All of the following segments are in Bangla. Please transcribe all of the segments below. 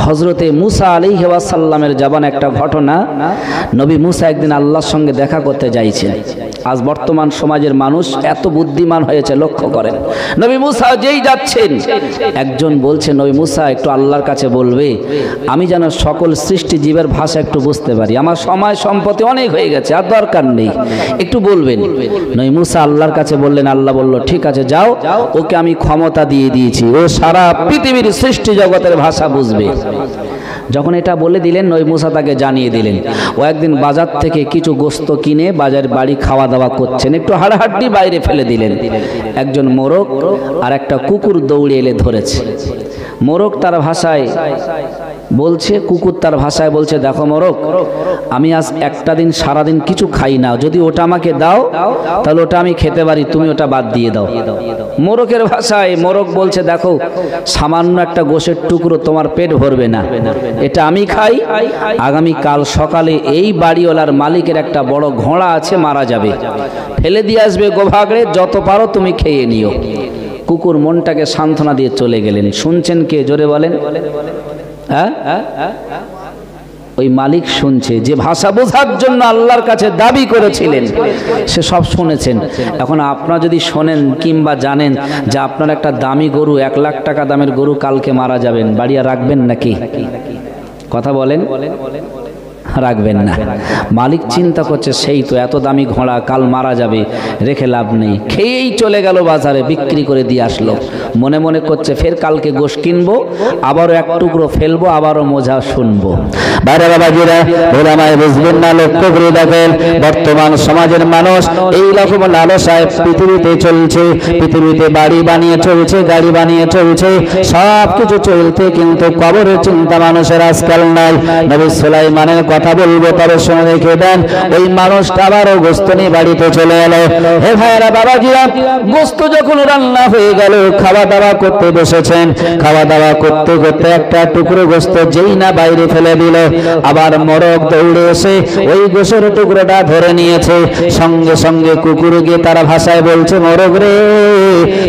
হযরতে মুসা আলাইহি ওয়াসাল্লামের জবান একটা ঘটনা। নবী মুসা একদিন আল্লাহর সঙ্গে দেখা করতে যাইছেন। আজ বর্তমান সমাজের মানুষ এত বুদ্ধিমান হয়েছে, লক্ষ্য করেন। নবী মুসা যেই যাচ্ছেন, একজন বলছে নবী মুসা একটু আল্লাহর কাছে বলবে, আমি যেন সকল সৃষ্টি জীবের ভাষা একটু বুঝতে পারি, আমার সময় সম্পত্তি অনেক হয়ে গেছে, আর দরকার নেই, একটু বলবেন। নবী মুসা আল্লাহর কাছে বললেন, আল্লাহ বলল ঠিক আছে যাও, ওকে আমি ক্ষমতা দিয়ে দিয়েছি, ও সারা পৃথিবীর সৃষ্টি জগতের ভাষা বুঝবে। যখন এটা বলে দিলেন, নবী মুসা তাকে জানিয়ে দিলেন। ও একদিন বাজার থেকে কিছু গোস্ত কিনে বাজার বাড়ি খাওয়া দাওয়া করছেন, একটু হাড়াহাড্ডি বাইরে ফেলে দিলেন। একজন মোরগ আর একটা কুকুর দৌড়ে এলে ধরেছে। মোরগ তার ভাষায় বলছে, কুকুর তার ভাষায় বলছে, দেখো মোরগ, আমি আজ একটা দিন সারাদিন কিছু খাই না, যদি ওটা আমাকে দাও তাহলে ওটা আমি খেতে পারি, তুমি ওটা বাদ দিয়ে দাও। মোরগের ভাষায় মোরগ বলছে, দেখো সামান্য একটা গোশের টুকরো তোমার পেট ভরবে না, এটা আমি খাই, আগামী কাল সকালে এই বাড়িওয়ালার মালিকের একটা বড় ঘোড়া আছে, মারা যাবে, ফেলে দিয়ে আসবে গোভাগড়ে, যত পারো তুমি খেয়ে নিও। কুকুর মনটাকে সান্ত্বনা দিয়ে চলে গেলেন। শুনছেন কে? জোরে বলেন। হ্যাঁ, ওই মালিক শুনছে, যে ভাষা বোঝার জন্য আল্লাহর কাছে দাবি করেছিলেন, সে সব শুনেছেন। এখন আপনারা যদি শোনেন কিংবা জানেন যে আপনার একটা দামি গরু, 1 লাখ টাকা দামের গরু কালকে মারা যাবেন, বাড়ি আর রাখবেন নাকি? কথা বলেন, রাখবেন না। মালিক চিন্তা করছে, সেই তো এত দামি ঘোড়া কাল মারা যাবে, রেখে লাভ নেই, খেয়েই চলে গেল বাজারে, বিক্রি করে দিয়ে আসলো। মনে মনে করছে ফের কালকে গোশ কিনবো, আবারও এক টুকরো ফেলবো, আবারও মজা শুনবো। বাইরে বাবাজিরা, ওলামায়ে বুঝবেন না, লক্ষ্য করে দেখেন বর্তমান সমাজের মানুষ এই রকম লালসায় পৃথিবীতে চলছে, পৃথিবীতে বাড়ি বানিয়ে চলছে, গাড়ি বানিয়ে চলছে, সব কিছু চলতে, কিন্তু কবরের চিন্তা মানুষের আজকাল নাই। নবী সুলাইমানের কথা বলবো, তবে শুনে রেখে দেন, ওই মানুষটা আবারও গোস্ত নিয়ে বাড়িতে চলে এলো। হে ভাইরা বাবাজিরা, গোস্ত যখন রান্না হয়ে গেল, খাওয়া দাওয়া করতে বসেছেন, খাওয়া দাওয়া করতে করতে একটা টুকরো গোস্ত যেই না বাইরে ফেলে দিল, আবার মোরগ দৌড়ে এসে ওই গোশের টুকরোটা ধরে নিয়েছে। সঙ্গে সঙ্গে কুকুর গিয়ে তার ভাষায় বলছে, মোরগ রে,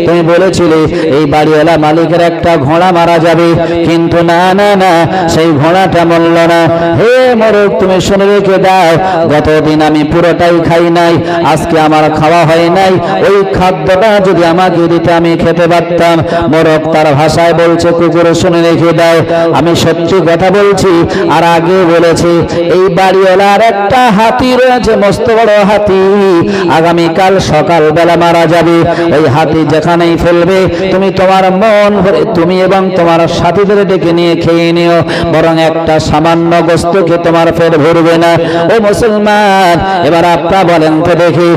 তুমি বলেছিলে এই বাড়িওয়ালা মালিকের একটা ঘোড়া মারা যাবে, কিন্তু না না না, সেই ঘোড়াটা মরল না। হে মোরগ, তুমি শুনে রেখে দাও, গতদিন আমি পুরোটাই খাই নাই, আজকে আমার খাওয়া হয় নাই, ওই খাদ্যটা যদি আমাকে দিতে আমি খেতে পারতাম। মোরগ তার ভাষায় বলছে, কুকুর শুনে রেখে দাও, আমি সত্যি কথা বলছি, আর আগে বলেছি, এই বাড়িওয়ালার একটা হাতি রয়েছে, মস্ত বড় হাতি, আগামীকাল সকালবেলা মারা যাবে, ওই হাতি যেখানেই ফেলবে তুমি তোমার মন ভরে তুমি এবং তোমার সাথীদের ডেকে নিয়ে খেয়ে নিও, বরং একটা সামান্য গোস্তকে তোমার পেট ভরবে না। ও মুসলমান, এবার আপনারা বলেন তো দেখি,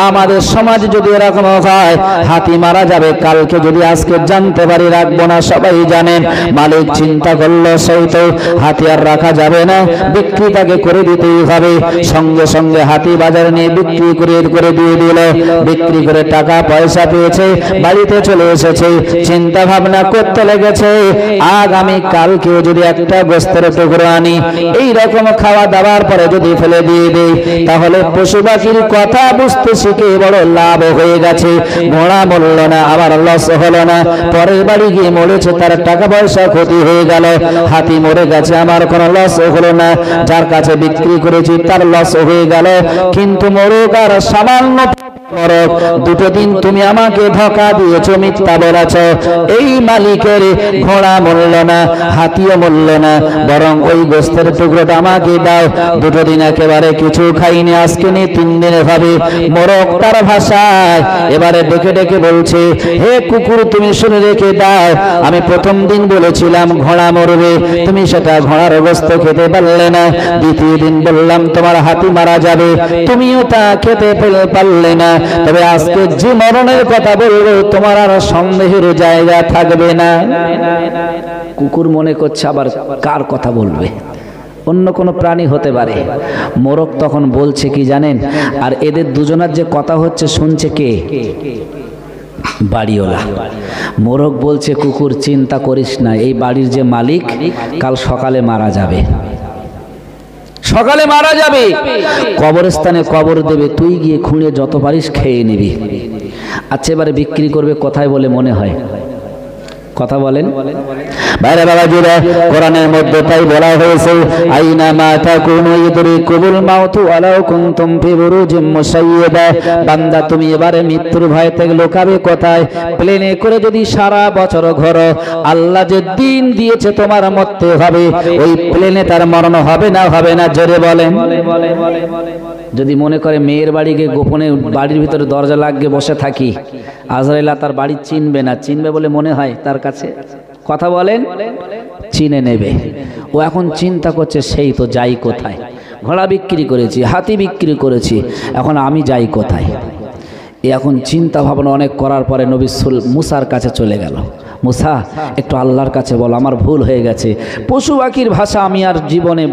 আমাদের সমাজ যদি এরকম হয়, হাতি মারা যাবে কালকে, যদি আজকে জানতে পারি রাখবো না, সবাই জানেন। মালিক চিন্তা করলো, সেই তো হাতি আর রাখা যাবে না, বিক্রি তাকে করে দিতেই হবে। সঙ্গে সঙ্গে হাতি বাজারে নিয়ে বিক্রি করে দিয়ে দিল, বিক্রি করে টাকা পয়সা পেয়েছে, বাড়িতে চলে এসেছে, চিন্তা ভাবনা করতে লেগেছে, আগামী কালকে যদি একটা গোস্তের টুকরো আনি, এই রকম খাওয়া দাওয়ার পরে যদি ফেলে দিয়ে দেই, তাহলে পশু পাখির কথা বুঝতে শিখে বড় লাভ হয়ে গেছে। ঘোড়া মরল না, আবার লস হলো না, পরের বাড়ি গিয়ে মরেছে, তার টাকা পয়সা ক্ষতি হয়ে গেল। হাতি মরে গেছে, আমার কোনো লস হলো না, যার কাছে বিক্রি করেছি তার লস হয়ে গেল। কিন্তু মোরগ আর সামান্য মোরগ, দুটো দিন তুমি আমাকে ধোঁকা দিয়েছ, মিথ্যা বলেছ। এই মালিকের ঘোড়া মরল না, হাতিও মরল না, বরং ওই গোস্তের টুকরোটা আমাকে দাও। দুটো দিন একেবারে কিছু খাইনি, আজকে নিয়ে 3 দিনে ভাবে। মোরগ তার ভাষায় এবারে ডেকে ডেকে বলছে, হে কুকুর, তুমি শুনে রেখে দাও, আমি প্রথম দিন বলেছিলাম ঘোড়া মরবে, তুমি সেটা ঘোড়ার গোস্ত খেতে পারলে না। দ্বিতীয় দিন বললাম তোমার হাতি মারা যাবে, তুমিও তা খেতে পারলে না। তবে আজকে যে মরণের কথা বলবো, তোমার আর সন্দেহের জায়গা থাকবে না। কুকুর মনে করছে আবার কার কথা বলবে, অন্য কোনো প্রাণী হতে পারে। মোরগ তখন বলছে কি জানেন, আর এদের দুজনের যে কথা হচ্ছে শুনছে কে? বাড়িওয়ালা। মোরগ বলছে, কুকুর চিন্তা করিস না, এই বাড়ির যে মালিক কাল সকালে মারা যাবে, সকালে মারা যাবে, কবরস্থানে কবর দেবে, তুই গিয়ে খুঁড়ে যত পারিস খেয়ে নিবি। আচ্ছা, এবারে বিক্রি করবে কোথায় বলে মনে হয়? কথা বলেন। বাইরে বাবাজিরা, কোরআনের মধ্যে তাই বলা হয়েছে, আইনা মা তাকুনু ইদরিকুল মাউতু ওয়ালাউ কুনতুম ফি বুরুজিম মুশাইয়্যাদা। বান্দা তুমি এবারে মৃত্যুর ভয় থেকে লুকাবে কোথায়? প্লেনে করে যদি সারা বছর ঘোরো, আল্লাহ যে দিন দিয়েছে তোমার মরতে হবে, ওই প্লেনে তার মরণ হবে না, হবে না? জোরে বলেন। যদি মনে করে মেয়ের বাড়ি গিয়ে গোপনে বাড়ির ভিতরে দরজা লাগিয়ে বসে থাকি, আজরাইল তার বাড়ি চিনবে না, চিনবে বলে মনে হয় তার কাছে? কথা বলেন, চিনে নেবে। ও এখন চিন্তা করছে সেই তো যাই কোথায়, ঘোড়া বিক্রি করেছি, হাতি বিক্রি করেছি, এখন আমি যাই কোথায়? এখন চিন্তা ভাবনা অনেক করার পরে নবী মুসার কাছে চলে গেল। মুসা, একটু আল্লাহর কাছে বলো, আমার ভুল হয়ে গেছে। পশু পাখির ভাষা আমি আর জীবনে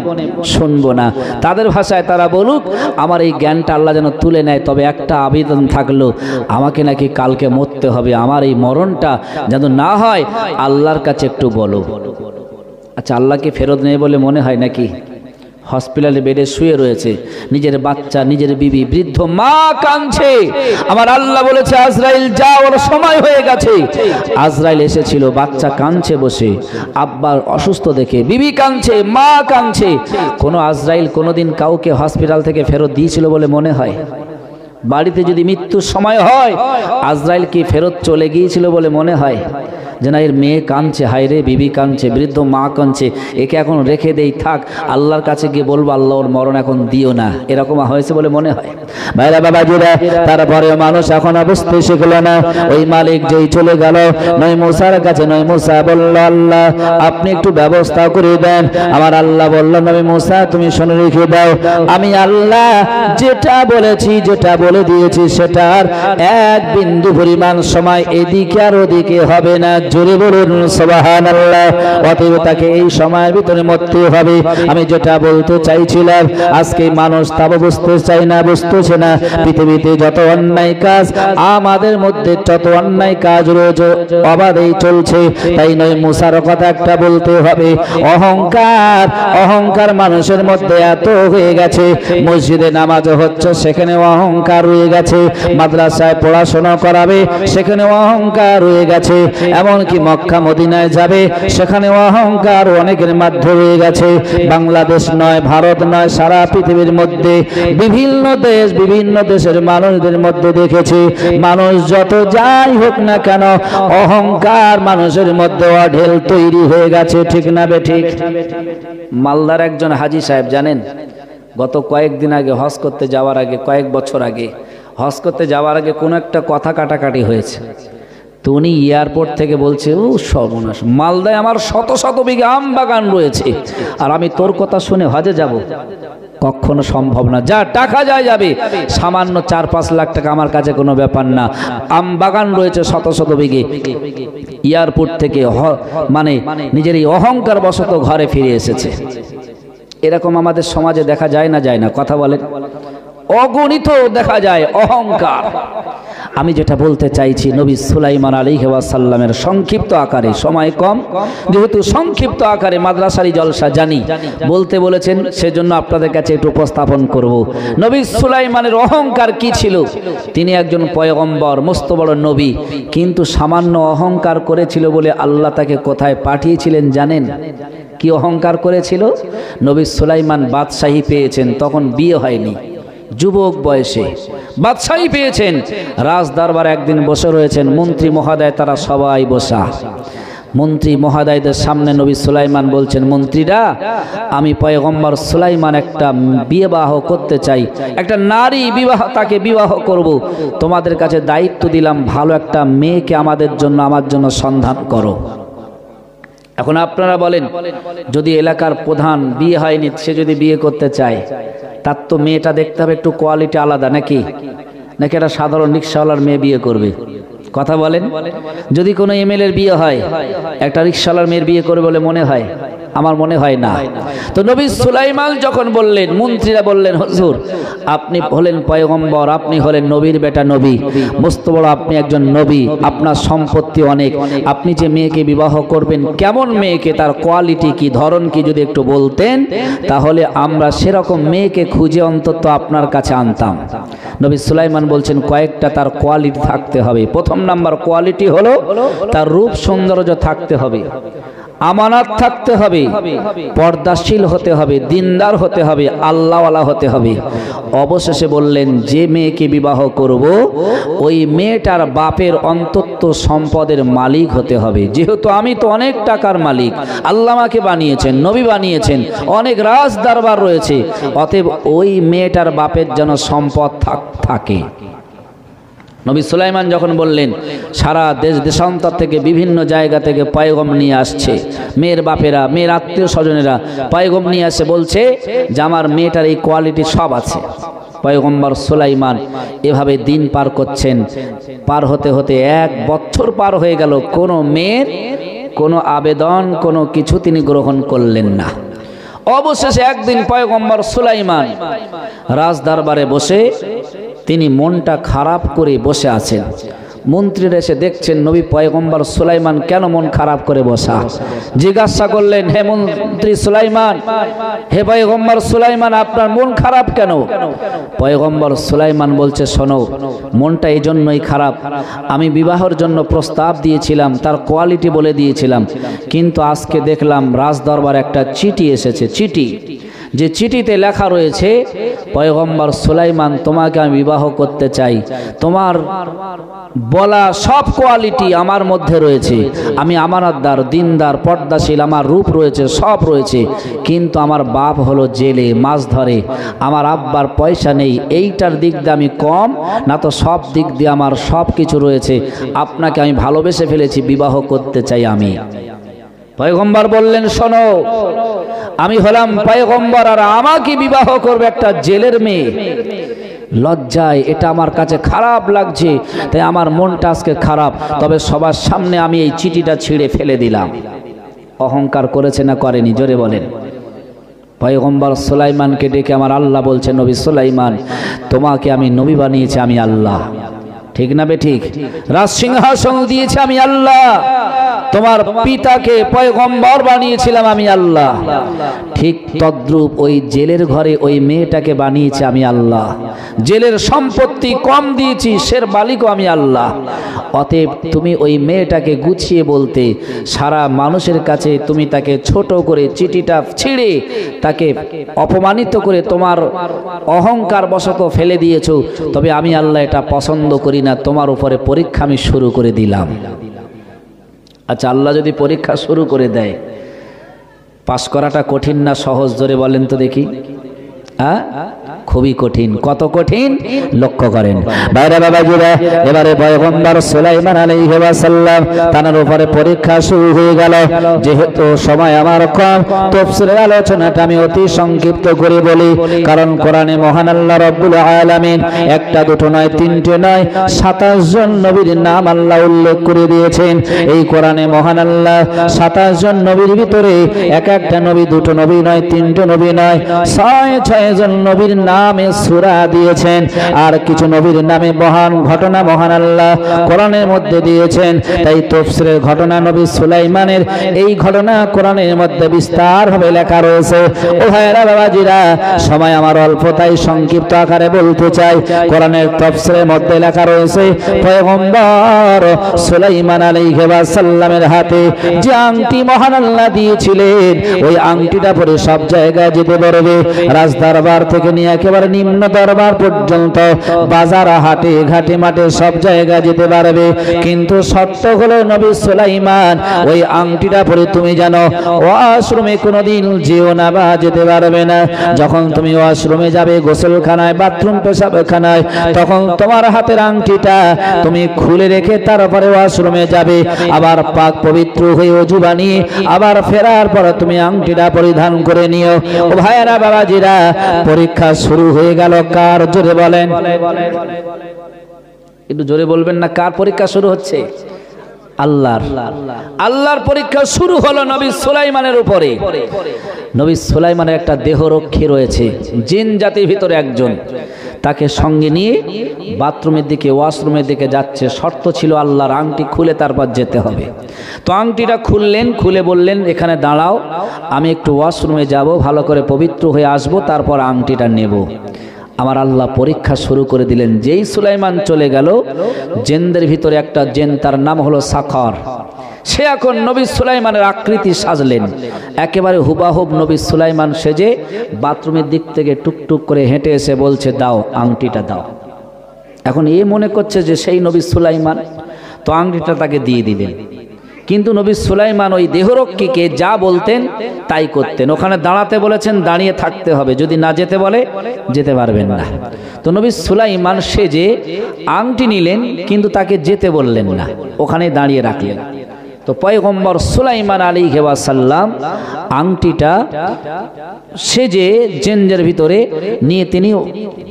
শুনবো না, তাদের ভাষায় তারা বলুক, আমার এই জ্ঞানটা আল্লাহ যেন তুলে নেয়। তবে একটা আবেদন থাকলো, আমাকে নাকি কালকে মরতে হবে, আমার এই মরণটা যেন না হয়, আল্লাহর কাছে একটু বলো। আচ্ছা, আল্লাহকে ফেরত নেই বলে মনে হয় নাকি? হসপিটালে বেডে শুয়ে রয়েছে, নিজের বাচ্চা, নিজের বিবি, বৃদ্ধ মা কাঁদছে। আমার আল্লাহ বলেছে, আজরাইল যা, ওর সময় হয়ে গেছে। আজরাইল এসেছিল, বাচ্চা কাঁদছে বসে, আব্বার অসুস্থ দেখে, বিবি কাঁদছে, মা কাঁদছে। কোনো আজরাইল কোনোদিন কাউকে হসপিটাল থেকে ফেরত দিয়েছিল বলে মনে হয়? বাড়িতে যদি মৃত্যুর সময় হয়, আজরাইল কি ফেরত চলে গিয়েছিল বলে মনে হয়? যে না, এর মেয়ে কাঁদছে, হায়রে বিবি কাঁদছে, বৃদ্ধ মা কাঁদছে, একে এখন রেখে দেই, থাক, আল্লাহর কাছে গিয়ে বলবো আল্লাহ ওর মরণ এখন দিও না, এরকম হয়েছে বলে মনে হয়? ভাইরা বাবাজিরা, তারপরেও মানুষ এখন বুঝতে শিখলো না। ওই মালিক যেই চলে গেল নয় মুসার কাছে, নয় মুসা বলল, আল্লাহ আপনি একটু ব্যবস্থা করে দেন। আমার আল্লাহ বলল, নবী মুসা তুমি শুনে রেখে দাও, আমি আল্লাহ যেটা বলেছি, যেটা বলে দিয়েছি, সেটার এক বিন্দু পরিমাণ সময় এদিকে আর ওদিকে হবে না। জোরে বলুন সুবহানাল্লাহ। অতএব তাকে এই সময়ের ভিতরে মরতে হবে। আমি যেটা বলতে চাইছিলাম, আজকে মানুষ তাও বুঝতে চাই না, বুঝতেছে না। পৃথিবীতে যত অন্যায় কাজ, আমাদের মধ্যে যত অন্যায় কাজ রয়েছে, অবাধেই চলছে। তাই নয় মুসার কথা একটা বলতে হবে, অহংকার, অহংকার মানুষের মধ্যে এত হয়ে গেছে। মসজিদে নামাজ হচ্ছে, সেখানে অহংকার রয়ে গেছে। মাদ্রাসায় পড়াশোনা করাবে, সেখানে অহংকার রয়ে গেছে। এমনকি মক্কা মদিনায় যাবে, সেখানে অহংকার অনেকের মধ্যে রয়ে গেছে। বাংলাদেশ নয়, ভারত নয়, সারা পৃথিবীর মধ্যে বিভিন্ন দেশ, বিভিন্ন দেশের মানুষদের মধ্যে দেখেছি, মানুষ যত যাই হোক না কেন, অহংকার মানুষের মধ্যে অঢেল তৈরি হয়ে গেছে। ঠিক না বেঠিক? মালদার একজন হাজী সাহেব জানেন, গত কয়েকদিন আগে হজ করতে যাওয়ার আগে, কয়েক বছর আগে হজ করতে যাওয়ার আগে কোনো একটা কথা কাটাকাটি হয়েছে। তো উনি এয়ারপোর্ট থেকে বলছে, ও সর্বনাশ, মালদায় আমার শত শত বিঘা আম বাগান রয়েছে, আর আমি তোর কথা শুনে হজে যাব? কখনো সম্ভব না। যা টাকা যায় যাবে, সামান্য 4-5 লাখ টাকা আমার কাছে কোনো ব্যাপার না। আম বাগান রয়েছে শত শত বিঘে। এয়ারপোর্ট থেকে মানে নিজের এই অহংকার বশত ঘরে ফিরে এসেছে। এরকম আমাদের সমাজে দেখা যায় না, যায় না? কথা বলেন, অগণিত দেখা যায় অহংকার। আমি যেটা বলতে চাইছি, নবী সুলাইমান আলাইহি ওয়াসাল্লামের সংক্ষিপ্ত আকারে, সময় কম যেহেতু সংক্ষিপ্ত আকারে মাদ্রাসারি জলসা জানি বলতে বলেছেন, সেজন্য আপনাদের কাছে একটু উপস্থাপন করব। নবী সুলাইমানের অহংকার কি ছিল? তিনি একজন পয়গম্বর, মস্ত বড় নবী, কিন্তু সামান্য অহংকার করেছিল বলে আল্লাহ তাকে কোথায় পাঠিয়েছিলেন জানেন? কি অহংকার করেছিল? নবী সুলাইমান বাদশাহী পেয়েছেন, তখন বিয়ে হয়নি, যুবক বয়সে বাদশাহী পেয়েছেন। রাজ দরবারে একদিন বসে রয়েছেন, মন্ত্রী মহোদয় তারা সবাই বসা। মন্ত্রী মহোদয়দের সামনে নবী সুলাইমান বলছেন, মন্ত্রীরা, আমি পয়গম্বর সুলাইমান একটা বিবাহ করতে চাই, একটা নারী বিবাহ, তাকে বিবাহ করব। তোমাদের কাছে দায়িত্ব দিলাম, ভালো একটা মেয়েকে আমাদের জন্য, আমার জন্য সন্ধান করো। এখন আপনারা বলেন, যদি এলাকার প্রধান বিয়ে হয়নি, সে যদি বিয়ে করতে চায়, তার তো মেয়েটা দেখতে হবে একটু কোয়ালিটি আলাদা, নাকি? নাকি একটা সাধারণ রিক্সাওয়ালার মেয়ে বিয়ে করবে? কথা বলেন। যদি কোনো এমএলএর বিয়ে হয়, একটা রিক্সাওয়ালার মেয়ের বিয়ে করবে বলে মনে হয়? আমার মনে হয় না। তো নবী সুলাইমান যখন বললেন, মন্ত্রীরা বললেন, হুজুর আপনি হলেন পয়গম্বর, আপনি হলেন নবীর বেটা, নবী মস্ত বড়, আপনি একজন নবী, আপনার সম্পত্তি অনেক, আপনি যে মেয়েকে বিবাহ করবেন, কেমন মেয়েকে, তার কোয়ালিটি কি, ধরন কি, যদি একটু বলতেন, তাহলে আমরা সেরকম মেয়েকে খুঁজে অন্তত আপনার কাছে আনতাম। নবী সুলাইমান বলছেন, কয়েকটা তার কোয়ালিটি থাকতে হবে। প্রথম নাম্বার কোয়ালিটি হলো তার রূপ সৌন্দর্য থাকতে হবে। আমানত থাকতে হবে, পর্দাশীল হতে হবে, দিনদার হতে হবে, আল্লাহওয়ালা হতে হবে। অবশেষে বললেন যে মেয়েকে বিবাহ করব ওই মেয়েটার বাপের অন্তত সম্পদের মালিক হতে হবে। যেহেতু আমি তো অনেক টাকার মালিক, আল্লাহ আমাকে বানিয়েছেন, নবী বানিয়েছেন, অনেক রাজ দরবার রয়েছে, অতএব ওই মেয়েটার বাপের যেন সম্পদ থাকে। নবী সুলাইমান যখন বললেন, সারা দেশ দেশান্তর থেকে বিভিন্ন জায়গা থেকে পয়গম নিয়ে আসছে, মেয়ের বাপেরা, মেয়ের আত্মীয় স্বজনেরা পয়গম নিয়ে আসে, বলছে যে আমার মেয়েটার এই কোয়ালিটি সব আছে। পয়গম্বর সুলাইমান এভাবে দিন পার করছেন, পার হতে হতে 1 বছর পার হয়ে গেল, কোনো মেয়ের কোনো আবেদন, কোনো কিছু তিনি গ্রহণ করলেন না। অবশেষে একদিন পয়গম্বর সুলাইমান রাজদরবারে বসে তিনি মনটা খারাপ করে বসে আছেন। মন্ত্রীরা এসে দেখছেন নবী পয়গম্বর সুলাইমান কেন মন খারাপ করে বসা। জিজ্ঞাসা করলেন, হে মন্ত্রী সুলাইমান, হে পয়গম্বর সুলাইমান, আপনার মন খারাপ কেন? পয়গম্বর সুলাইমান বলছে, শোনো, মনটা এই জন্যই খারাপ, আমি বিবাহের জন্য প্রস্তাব দিয়েছিলাম, তার কোয়ালিটি বলে দিয়েছিলাম, কিন্তু আজকে দেখলাম রাজদরবার একটা চিঠি এসেছে। চিঠি, যে চিঠিতে লেখা রয়েছে, পয়গম্বর সুলাইমান তোমাকে আমি বিবাহ করতে চাই, তোমার বলা সব কোয়ালিটি আমার মধ্যে রয়েছে, আমি আমানতদার, দিনদার, পর্দাশীল, আমার রূপ রয়েছে, সব রয়েছে, কিন্তু আমার বাপ হলো জেলে, মাছ ধরে, আমার আব্বার পয়সা নেই, এইটার দিক দিয়ে আমি কম, না তো সব দিক দিয়ে আমার সব কিছু রয়েছে, আপনাকে আমি ভালোবেসে ফেলেছি, বিবাহ করতে চাই আমি। পয়গম্বর বললেন, শোনো, আমি হলাম পয়গম্বর, আর আমাকে বিবাহ করবে একটা জেলের মেয়ে? লজ্জায় এটা আমার কাছে খারাপ লাগছে, তাই আমার মনটা আজকে খারাপ, তবে সবার সামনে আমি এই চিঠিটা ছিঁড়ে ফেলে দিলাম। অহংকার করেছে না করেনি? জোরে বলেন। পয়গম্বর সুলাইমানকে ডেকে আমার আল্লাহ বলছে, নবী সুলাইমান, তোমাকে আমি নবী বানিয়েছি আমি আল্লাহ, ঠিক না বে ঠিক? রাজসিংহাসন দিয়েছে আমি আল্লাহ, তোমার পিতাকে পয়গম্বর বানিয়েছিলাম আমি আল্লাহ, ঠিক তদ্রূপ ওই জেলের ঘরে ওই মেয়েটাকে বানিয়েছি আমি আল্লাহ, জেলের সম্পত্তি কম দিয়েছি, সের মালিকও আমি আল্লাহ। অতএব তুমি ওই মেয়েটাকে গুছিয়ে বলতে, সারা মানুষের কাছে তুমি তাকে ছোট করে চিঠিটা ছিঁড়ে তাকে অপমানিত করে তোমার অহংকার বশত ফেলে দিয়েছো, তবে আমি আল্লাহ এটা পছন্দ করি না, তোমার উপরে পরীক্ষা আমি শুরু করে দিলাম। আচ্ছা, আল্লাহ যদি পরীক্ষা শুরু করে দেয়, পাস করাটা কঠিন না সহজ? জোরে বলেন তো দেখি। খুবই কঠিন। কত কঠিন লক্ষ্য করেন বাইরে বাবাজিরা। এবারে পয়গম্বর সুলাইমান আলাইহিস সালাম তার উপরে পরীক্ষা শুরু হয়ে গেল। যেহেতু সময় আমার কম, তাফসীরের আলোচনাটা আমি অতি সংক্ষিপ্ত করে বলি, কারণ কোরআনে মহান আল্লাহ রাব্বুল আলামিন একটা দুটো নয়, তিনটে নয়, 27 জন নবীর নাম আল্লাহ উল্লেখ করে দিয়েছেন। এই কোরআনে মহান আল্লাহ 27 জন নবীর ভিতরে এক একটা নবী, দুটো নবী নয়, তিনটে নবী নয়, 6 জন নবীর নামে সূরা দিয়েছেন। আর কিছু নবীর নামে মহান ঘটনা মহান আল্লাহ কোরআনের মধ্যে দিয়েছেন। তাই তাফসীরের ঘটনা নবী সুলাইমানের এই ঘটনা কোরআনের মধ্যে বিস্তারভাবে লেখা রয়েছে। ও ভাইরা বাবাজিরা, সময় আমার অল্প, তাই সংক্ষিপ্ত আকারে বলতে চাই। কোরআনের তাফসীরের মধ্যে লেখা রয়েছে, পয়গম্বর সুলাইমান আলাইহিস সালামের হাতে যে আংটি মহান আল্লাহ দিয়েছিলেন, ওই আংটিটা পরে সব জায়গায় যেতে পারবে। রাজদরবার থেকে নিয়ে একেবারে নিম্ন দরবার পর্যন্ত, বাজার, হাটে, ঘাটে, মাঠে সব জায়গায় যেতে পারবে। কিন্তু শর্ত হলো নবী সুলাইমান, ওই আংটিটা পরে তুমি জানো ওয়াশরুমে কোনোদিন যেও না বা যেতে পারবে না। যখন তুমি ওয়াশরুমে যাবে, গোসলখানায়, বাথরুম, পেশাবখানায়, তখন তোমার হাতের আংটিটা তুমি খুলে রেখে তারপরে ওয়াশরুমে যাবে। আবার পাক পবিত্র হয়ে ওযু বানিয়ে আবার ফেরার পর তুমি আংটিটা পরিধান করে নিও। ও ভাইরা বাবাজিরা, পরীক্ষা শুরু হয়ে গেল কার? জোরে বলেন, একটু জোরে বলবেন না। কার পরীক্ষা শুরু হচ্ছে? আল্লাহর। আল্লাহর পরীক্ষা শুরু হলো নবী সুলাইমানের উপরে। নবী সুলাইমানের একটা দেহরক্ষী রয়েছে, জিন জাতির ভিতরে একজন, তাকে সঙ্গে নিয়ে বাথরুমের দিকে, ওয়াশরুমের দিকে যাচ্ছে। শর্ত ছিল আল্লাহর আংটি খুলে তারপর যেতে হবে। তো আংটিটা খুললেন, খুলে বললেন, এখানে দাঁড়াও, আমি একটু ওয়াশরুমে যাব, ভালো করে পবিত্র হয়ে আসব, তারপর আংটিটা নেব। আমার আল্লাহ পরীক্ষা শুরু করে দিলেন। যেই সুলাইমান চলে গেল, জেনদের ভিতরে একটা জেন, তার নাম হলো সাখর। সে এখন নবী সুলাইমানের আকৃতি সাজলেন, একেবারে হুবাহুব নবী সুলাইমান সেজে বাথরুমের দিক থেকে টুকটুক করে হেঁটে এসে বলছে, দাও আংটিটা দাও। এখন এ মনে করছে যে সেই নবী সুলাইমান, তো আংটিটা তাকে দিয়ে দিলেন। কিন্তু নবী সুলাইমান ওই দেহরক্ষীকে যা বলতেন তাই করতেন। ওখানে দাঁড়াতে বলেছেন, দাঁড়িয়ে থাকতে হবে, যদি না যেতে বলে যেতে পারবেন না। তো নবী সুলাইমান সেজে আংটি নিলেন, কিন্তু তাকে যেতে বললেন না, ওখানে দাঁড়িয়ে রাখলেন। তো পয়গম্বর সুলাইমান আলাইহি ওয়াসাল্লাম আংটিটা সেজে জেনজের ভিতরে নিয়ে তিনি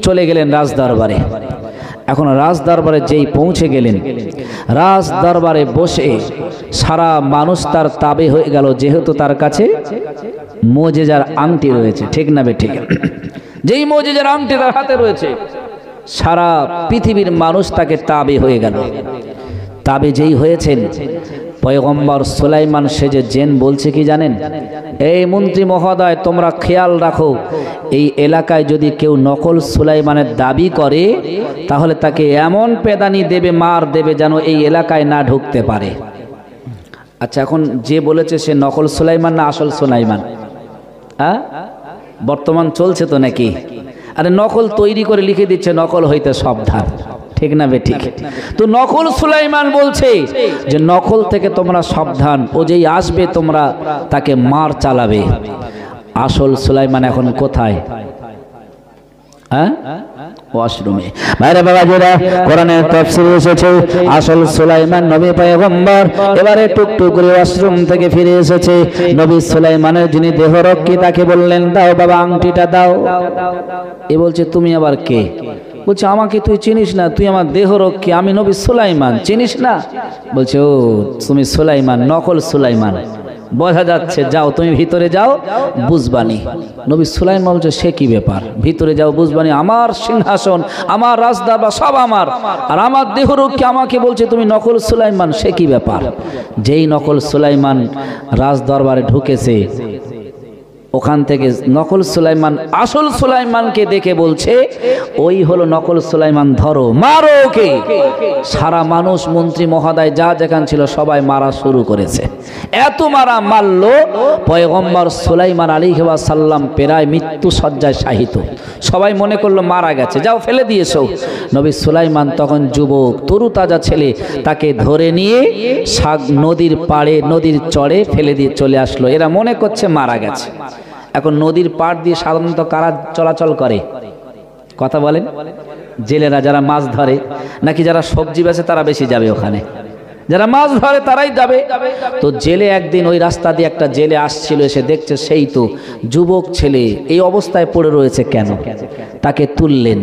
চলে গেলেন রাজ দরবারে। এখন রাজ দরবারে যেই পৌঁছে গেলেন, রাজ দরবারে বসে সারা মানুষ তার তাবে হয়ে গেল, যেহেতু তার কাছে মুজিজার আংটি রয়েছে। ঠিক না বে ঠিক? যেই মুজিজার আংটি তার হাতে রয়েছে, সারা পৃথিবীর মানুষ তাকে তাবে হয়ে গেল। তাবে যেই হয়েছেন, পয়গম্বর সুলাইমান সেজে জেন বলছে কি জানেন? এই মন্ত্রী মহোদয়, তোমরা খেয়াল রাখো, এই এলাকায় যদি কেউ নকল সুলাইমানের দাবি করে তাহলে তাকে এমন পেদানি দেবে, মার দেবে, যেন এই এলাকায় না ঢুকতে পারে। আচ্ছা, এখন যে বলেছে সে নকল সুলাইমান না আসল সুলাইমান? হ্যাঁ, বর্তমান চলছে তো নাকি? আরে নকল তৈরি করে লিখে দিচ্ছে, নকল হইতে সাবধান। ঠিক না বে ঠিক? তো নকল সুলাইমান বলছে যে নকল থেকে তোমরা সাবধান, ও যেই আসবে তোমরা তাকে মার চালাবে। আসল সুলাইমান এখন কোথায়? হ্যাঁ, ওয়াশরুমে। বাইরে বাবাজিরা, কোরআনের তাফসীরে এসেছে আসল সুলাইমান নবী পয়গম্বর এবারে টুকটুক করে ওয়াশরুম থেকে ফিরে এসেছে। নবী সুলাইমানের যিনি দেহরক্ষী তাকে বললেন, দাও বাবা আংটিটা দাও। এ বলছে, তুমি আবার কে? বলছে, আমাকে তুই চিনিস না, তুই আমার দেহরক্ষী, আমি নবী সুলাইমান, চিনিস না? বলছে, ও তুমি সুলাইমান, নকল সুলাইমান, বোঝা যাচ্ছে, যাও তুমি ভিতরে যাও, বুঝবানি। নবী সুলাইমান বলছে, সে কি ব্যাপার? ভিতরে যাও বুঝবানি? আমার সিংহাসন, আমার রাজদরবার সব আমার, আর আমার দেহরক্ষী আমাকে বলছে তুমি নকল সুলাইমান, সে কি ব্যাপার? যেই নকল সুলাইমান রাজদরবারে ঢুকেছে, ওখান থেকে নকল সুলাইমান আসল সুলাইমানকে দেখে বলছে, ওই হলো নকল সুলাইমান, ধরো মারো ওকে। সারা মানুষ, মন্ত্রী মহোদয় যা যেখান ছিল সবাই মারা শুরু করেছে। এত মারা মারলো, পয়গম্বর সুলাইমান আলাইহি ওয়াসাল্লাম প্রায় মৃত্যু সজ্জায় শায়িত। সবাই মনে করলো মারা গেছে, যাও ফেলে দিয়েছো। নবী সুলাইমান তখন যুবক, তরুতাজা ছেলে, তাকে ধরে নিয়ে নদীর পাড়ে, নদীর চড়ে ফেলে দিয়ে চলে আসলো। এরা মনে করছে মারা গেছে। এখন নদীর পাড় দিয়ে সাধারণত কারা চলাচল করে? কথা বলেন? জেলেরা, যারা মাছ ধরে, নাকি যারা সবজি বেচে তারা বেশি যাবে ওখানে? যারা মাছ ধরে তারাই যাবে। তো জেলে একদিন ওই রাস্তা দিয়ে একটা জেলে আসছিল, এসে দেখছে সেই তো যুবক ছেলে এই অবস্থায় পড়ে রয়েছে। কেন? তাকে তুললেন,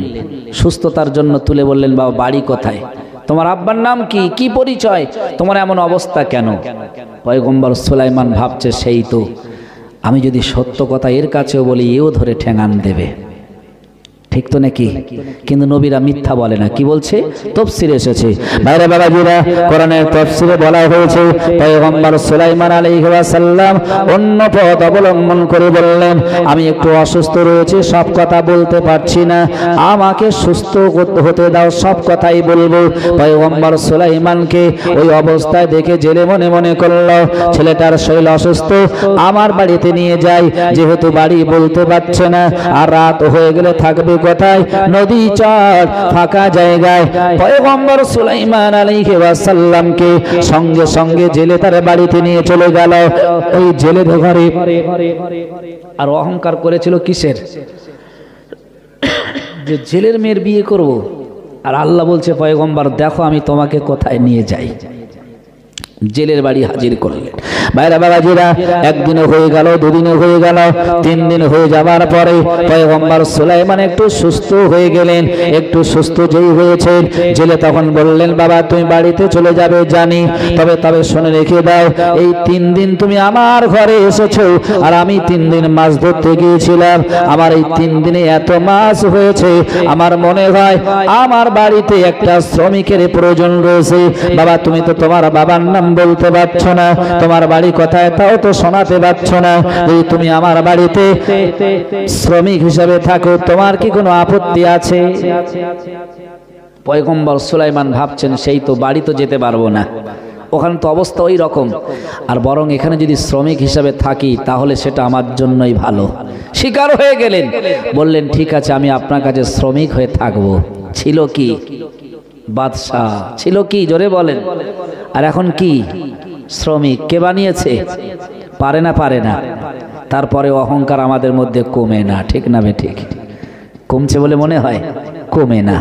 সুস্থতার জন্য তুলে বললেন, বাবা বাড়ি কোথায়? তোমার আব্বার নাম কি? কি পরিচয়? তোমার এমন অবস্থা কেন? পয়গম্বর সুলাইমান ভাবছে, সেই তো, আমি যদি সত্য কথা এর কাছেও বলি এও ধরে ঠ্যাঙান দেবে। ঠিক তো নাকি? কিন্তু নবীরা মিথ্যা বলে না। কি বলছে? তাফসীরে এসেছে। বাইরে বাবাজিরা, কোরআনের তাফসীরে বলা হয়েছে পয়গম্বর সুলাইমান আলাইহি ওয়াসাল্লাম অন্য পথ অবলম্বন করে বললেন, আমি একটু অসুস্থ রয়েছে, সব কথা বলতে পারছি না, আমাকে সুস্থ হতে দাও, সব কথাই বলবো। পয়গম্বর সুলাইমানকে ওই অবস্থায় দেখে জেলে মনে মনে করল, ছেলেটার শরীর অসুস্থ, আমার বাড়িতে নিয়ে যাই, যেহেতু বাড়ি বলতে পারছে না, আর রাত হয়ে গেলে থাকবে কোথায়? নদী চর, ফাঁকা জায়গায়। পয়গম্বর সুলাইমান আলাইহি ওয়াসাল্লামকে সঙ্গে সঙ্গে জেলে তার বাড়িতে নিয়ে চলে গেল। ওই জেলে ঘরে আর অহংকার করেছিল কিসের? যে জেলের মেয়ের বিয়ে করব। আর আল্লাহ বলছে, পয়গম্বর দেখো আমি তোমাকে কোথায় নিয়ে যাই। জেলের বাড়ি হাজির করলেন। বাইরে বাবাজিরা, একদিনে হয়ে গেল, দুদিনে হয়ে গেল, 3 দিন হয়ে যাবার পরে পয়গম্বর সুলাইমান একটু সুস্থ হয়ে গেলেন। একটু সুস্থ যেই হয়েছেন, জেলে তখন বললেন, বাবা তুমি বাড়িতে চলে যাবে জানি, তবে শুনে রেখে দাও, এই 3 দিন তুমি আমার ঘরে এসেছো, আর আমি 3 দিন মাছ ধরতে গিয়েছিলাম, আমার এই 3 দিনে এত মাছ হয়েছে, আমার মনে হয় আমার বাড়িতে একটা শ্রমিকের প্রয়োজন রয়েছে। বাবা তুমি তো তোমার বাবার নাম বলতে পারছো না, তোমার বাড়ি কোথায় তাও তো শোনাতে পারছো না, যদি তুমি আমার বাড়িতে শ্রমিক হিসেবে থাকো তোমার কি কোনো আপত্তি আছে? পয়গম্বর সুলাইমান ভাবছেন, সেই তো বাড়ি তো যেতে পারবো না, ওখানে তো অবস্থা ওই রকম, আর বরং এখানে যদি শ্রমিক হিসাবে থাকি তাহলে সেটা আমার জন্যই ভালো। স্বীকার হয়ে গেলেন, বললেন ঠিক আছে আমি আপনার কাছে শ্রমিক হয়ে থাকবো। ছিল কি বাদশাহ, ছিল কি জোরে বলেন, আর এখন কি শ্রমিক। কে বানিয়েছে? পারে না, পারে না। তারপরে অহংকার আমাদের মধ্যে কমে না, ঠিক না বে ঠিক? কমছে বলে মনে হয়, কমে না।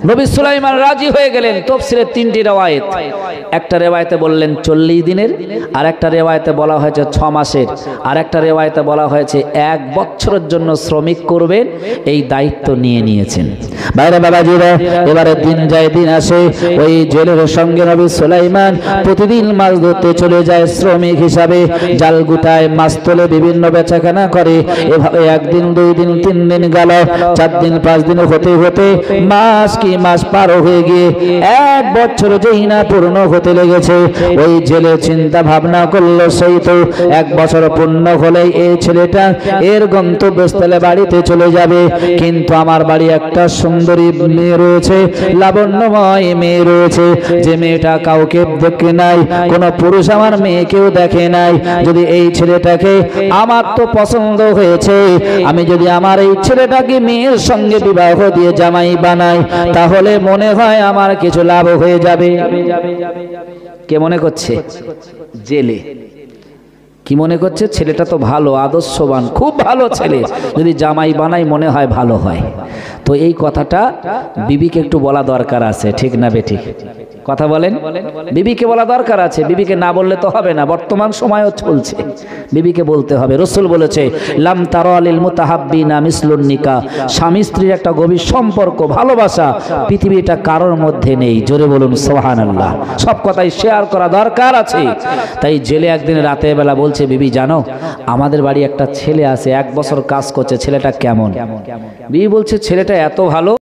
নবী সুলাইমান রাজি হয়ে গেলেন। তাফসীরের 3টি রিওয়ায়াত, একটা রিওয়ায়াতে বললেন 40 দিনের, আর একটা রিওয়ায়াতে বলা হয়েছে 6 মাসের, আর একটা রিওয়ায়াতে বলা হয়েছে 1 বছরের জন্য শ্রমিক করবেন, এই দায়িত্ব নিয়ে নিয়েছেন। বাইরে বাবাজিরা, এবারে দিন যায় দিন আসে, ওই জেলের সঙ্গে নবী সুলাইমান প্রতিদিন মাছ ধরতে চলে যায় শ্রমিক হিসাবে। জাল গুটায়, মাছ তোলে, বিভিন্ন বেচাকেনা করে। এভাবে 1 দিন 2 দিন 3 দিন গেল, 4 দিন 5 দিন হতে হতে মাস কি মাস পার হয়ে গিয়ে 1 বছর যেই না পূর্ণ হতে লেগেছে, ওই জেলে চিন্তা ভাবনা করলো সেই তো 1 বছর পূর্ণ হলে এই ছেলেটা এর গন্তব্যস্থলে বাড়িতে চলে যাবে, কিন্তু আমার বাড়ি একটা সুন্দরী মেয়ে রয়েছে, লাবণ্যময় মেয়ে রয়েছে, যে মেয়েটা কাউকে দেখে নাই, কোন পুরুষ আমার মেয়েকেও দেখে নাই। যদি এই ছেলেটাকে আমার তো পছন্দ হয়েছে, আমি যদি আমার এই ছেলেটাকে মেয়ের সঙ্গে বিবাহ দিয়ে জামাই বানাই, তাহলে মনে হয় আমার কিছু লাভ হয়ে যাবে। কে মনে করছে? জেলে কি মনে করছে? ছেলেটা তো ভালো, আদর্শবান, খুব ভালো ছেলে, যদি জামাই বানাই মনে হয় ভালো হয়। তো এই কথাটা বিবিকে একটু বলা দরকার আছে, ঠিক না বে ঠিক? কথা বলেন, বিবিকে বলা দরকার আছে। বিবিকে না বললে তো হবে না, বর্তমান সময়ও চলছে, বিবিকে বলতে হবে। রাসূল বলেছে লাম তারা লিল মুতাহাব্বিনা মিসলুন নিকাহ, স্বামী স্ত্রীর একটা গভীর সম্পর্ক, ভালোবাসা পৃথিবীটা কারোর মধ্যে নেই। জোরে বলুন সুবহানাল্লাহ। সব কথাই শেয়ার করা দরকার আছে। তাই জেলে একদিন রাতের বেলা বলছে, বিবি জানো আমাদের বাড়ি একটা ছেলে আছে, 1 বছর কাজ করছে, ছেলেটা কেমন? বিবি বলছে ছেলেটা এত ভালো